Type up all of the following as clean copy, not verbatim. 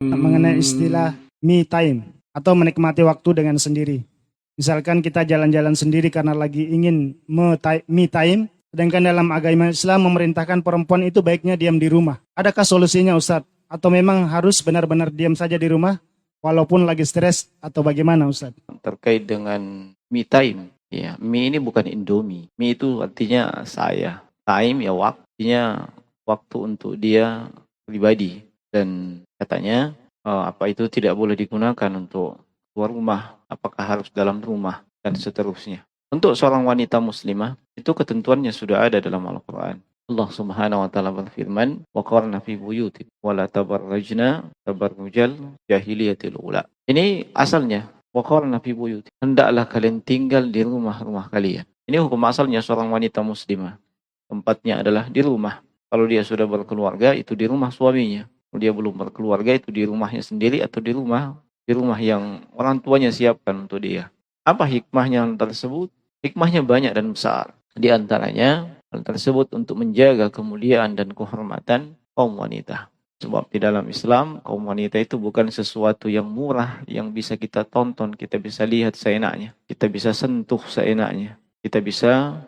mengenai istilah me time atau menikmati waktu dengan sendiri. Misalkan kita jalan-jalan sendiri karena lagi ingin me time, sedangkan dalam agama Islam memerintahkan perempuan itu baiknya diam di rumah. Adakah solusinya Ustadz? Atau memang harus benar-benar diam saja di rumah walaupun lagi stres atau bagaimana Ustadz? Terkait dengan me time, ya, me ini bukan Indomie. Me itu artinya saya. Time ya waktunya, waktu untuk dia pribadi. Dan katanya apa itu tidak boleh digunakan untuk keluar rumah, apakah harus dalam rumah, dan seterusnya. Untuk seorang wanita muslimah, itu ketentuannya sudah ada dalam Al-Quran. Allah Subhanahu wa taala berfirman, "Wa qarna fi buyutin wa la tabarrajna tabarrujal jahiliyatil ula." Ini asalnya, wa qarna fi buyutin. Hendaklah kalian tinggal di rumah-rumah kalian. Ini hukum asalnya seorang wanita muslimah. Tempatnya adalah di rumah. Kalau dia sudah berkeluarga, itu di rumah suaminya. Kalau dia belum berkeluarga, itu di rumahnya sendiri atau di rumah yang orang tuanya siapkan untuk dia. Apa hikmahnya tersebut? Hikmahnya banyak dan besar. Di antaranya, hal tersebut untuk menjaga kemuliaan dan kehormatan kaum wanita. Sebab di dalam Islam, kaum wanita itu bukan sesuatu yang murah, yang bisa kita tonton, kita bisa lihat seenaknya. Kita bisa sentuh seenaknya. Kita bisa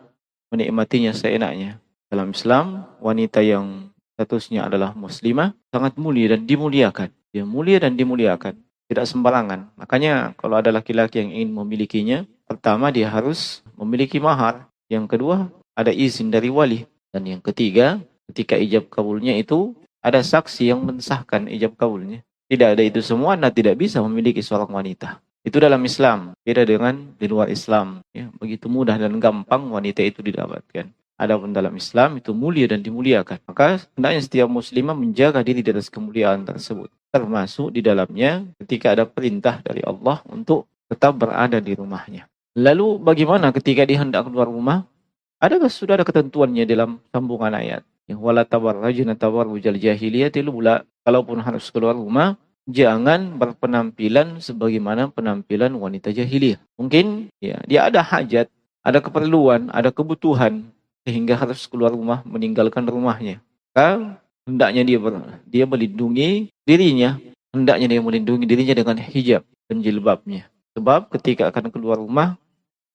menikmatinya seenaknya. Dalam Islam, wanita yang statusnya adalah muslimah sangat mulia dan dimuliakan. Dia mulia dan dimuliakan, tidak sembarangan. Makanya kalau ada laki-laki yang ingin memilikinya, pertama dia harus memiliki mahar. Yang kedua, ada izin dari wali. Dan yang ketiga, ketika ijab kabulnya itu ada saksi yang mensahkan ijab kabulnya. Tidak ada itu semua, Anda tidak bisa memiliki seorang wanita. Itu dalam Islam, beda dengan di luar Islam. Ya, begitu mudah dan gampang wanita itu didapatkan. Adapun dalam Islam itu mulia dan dimuliakan. Maka hendaknya setiap muslimah menjaga diri di atas kemuliaan tersebut. Termasuk di dalamnya ketika ada perintah dari Allah untuk tetap berada di rumahnya. Lalu bagaimana ketika dia hendak keluar rumah? Adakah sudah ada ketentuannya dalam sambungan ayat? Yang wala tabarrajna tabarrujal jahiliyatil ula. Kalaupun harus keluar rumah, jangan berpenampilan sebagaimana penampilan wanita jahiliyah. Mungkin ya dia ada hajat, ada keperluan, ada kebutuhan sehingga harus keluar rumah, meninggalkan rumahnya. Maka hendaknya dia melindungi dirinya, hendaknya dia melindungi dirinya dengan hijab dan jilbabnya. Sebab ketika akan keluar rumah,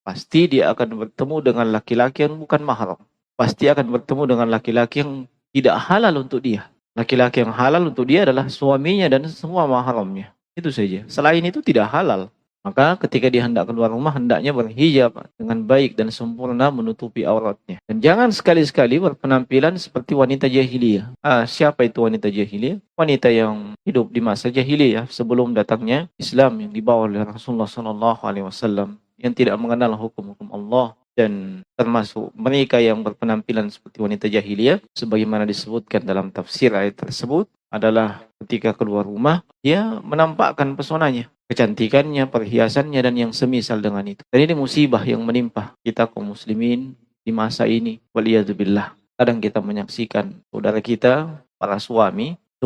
pasti dia akan bertemu dengan laki-laki yang bukan mahram. Pasti akan bertemu dengan laki-laki yang tidak halal untuk dia. Laki-laki yang halal untuk dia adalah suaminya dan semua mahramnya. Itu saja. Selain itu tidak halal. Maka ketika dia hendak keluar rumah, hendaknya berhijab dengan baik dan sempurna menutupi auratnya. Dan jangan sekali-sekali berpenampilan seperti wanita jahiliyah. Siapa itu wanita jahiliyah? Wanita yang hidup di masa jahiliyah sebelum datangnya Islam yang dibawa oleh Rasulullah SAW, yang tidak mengenal hukum-hukum Allah, dan termasuk mereka yang berpenampilan seperti wanita jahiliyah sebagaimana disebutkan dalam tafsir ayat tersebut adalah ketika keluar rumah dia menampakkan pesonanya, kecantikannya, perhiasannya dan yang semisal dengan itu. Dan ini musibah yang menimpa kita kaum muslimin di masa ini. Waliyadzubillah. Kadang kita menyaksikan saudara kita, para suami itu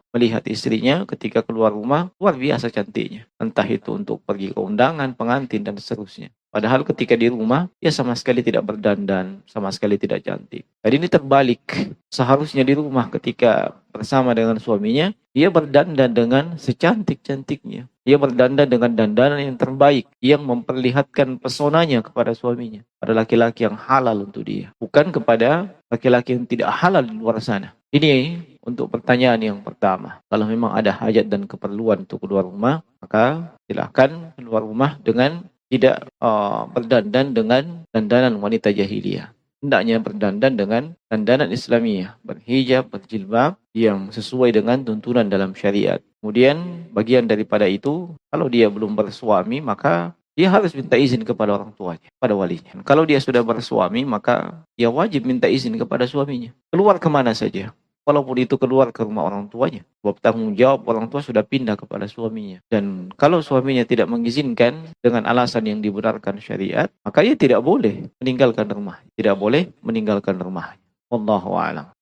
melihat istrinya ketika keluar rumah luar biasa cantiknya. Entah itu untuk pergi ke undangan, pengantin dan seterusnya. Padahal ketika di rumah, dia sama sekali tidak berdandan, sama sekali tidak cantik. Jadi ini terbalik. Seharusnya di rumah ketika bersama dengan suaminya, dia berdandan dengan secantik-cantiknya. Dia berdandan dengan dandanan yang terbaik, yang memperlihatkan pesonanya kepada suaminya. Pada laki-laki yang halal untuk dia. Bukan kepada laki-laki yang tidak halal di luar sana. Ini untuk pertanyaan yang pertama. Kalau memang ada hajat dan keperluan untuk keluar rumah, maka silakan keluar rumah dengan tidak berdandan dengan dandanan wanita jahiliyah. Hendaknya berdandan dengan dandanan Islamiyah, berhijab, berjilbab yang sesuai dengan tuntunan dalam syariat. Kemudian bagian daripada itu, kalau dia belum bersuami, maka dia harus minta izin kepada orang tuanya, pada walinya. Kalau dia sudah bersuami, maka dia wajib minta izin kepada suaminya. Keluar kemana saja. Walaupun itu keluar ke rumah orang tuanya. Sebab tanggung jawab orang tua sudah pindah kepada suaminya. Dan kalau suaminya tidak mengizinkan dengan alasan yang dibenarkan syariat, maka ia tidak boleh meninggalkan rumah. Tidak boleh meninggalkan rumah. Wallahu a'lam.